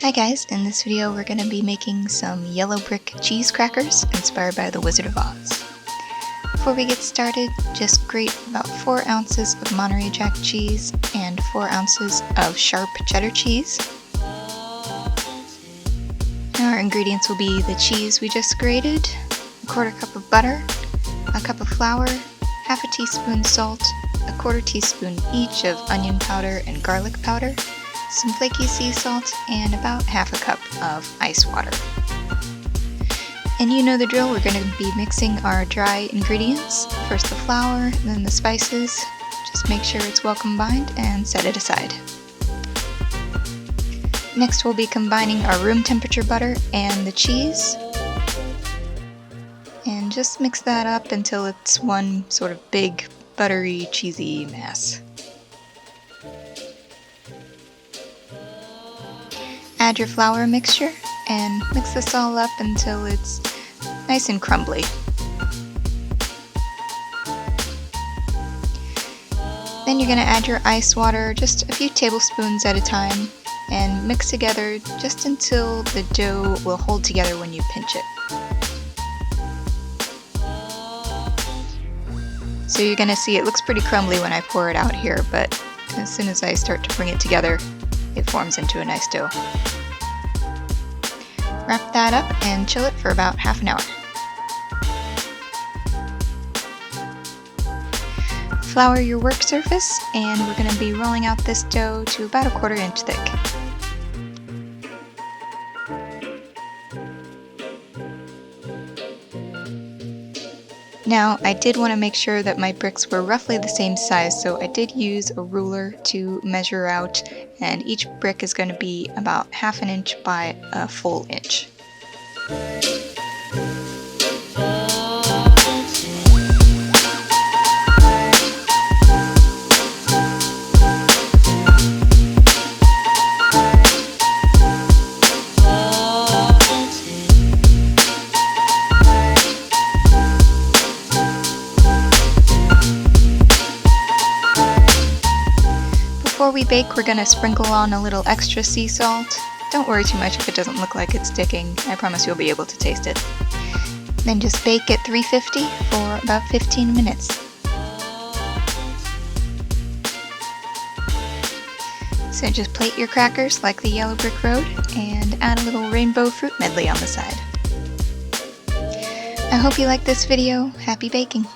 Hi guys, in this video we're going to be making some yellow brick cheese crackers inspired by the Wizard of Oz. Before we get started, just grate about 4 ounces of Monterey Jack cheese and 4 ounces of sharp cheddar cheese. Our ingredients will be the cheese we just grated, a 1/4 cup of butter, a cup of flour, half a teaspoon salt, a 1/4 teaspoon each of onion powder and garlic powder, some flaky sea salt, and about half a cup of ice water. And you know the drill, we're going to be mixing our dry ingredients. First the flour, then the spices. Just make sure it's well combined and set it aside. Next we'll be combining our room temperature butter and the cheese. And just mix that up until it's one sort of big, buttery, cheesy mass. Add your flour mixture and mix this all up until it's nice and crumbly. Then you're going to add your ice water just a few tablespoons at a time and mix together just until the dough will hold together when you pinch it. So you're going to see it looks pretty crumbly when I pour it out here, but as soon as I start to bring it together, it forms into a nice dough. Wrap that up and chill it for about half an hour. Flour your work surface, and we're going to be rolling out this dough to about a 1/4 inch thick. Now, I did want to make sure that my bricks were roughly the same size, so I did use a ruler to measure out, and each brick is going to be about 1/2 inch by a full inch. Before we bake, we're going to sprinkle on a little extra sea salt. Don't worry too much if it doesn't look like it's sticking. I promise you'll be able to taste it. Then just bake at 350 for about 15 minutes. So just plate your crackers like the yellow brick road and add a little rainbow fruit medley on the side. I hope you liked this video. Happy baking!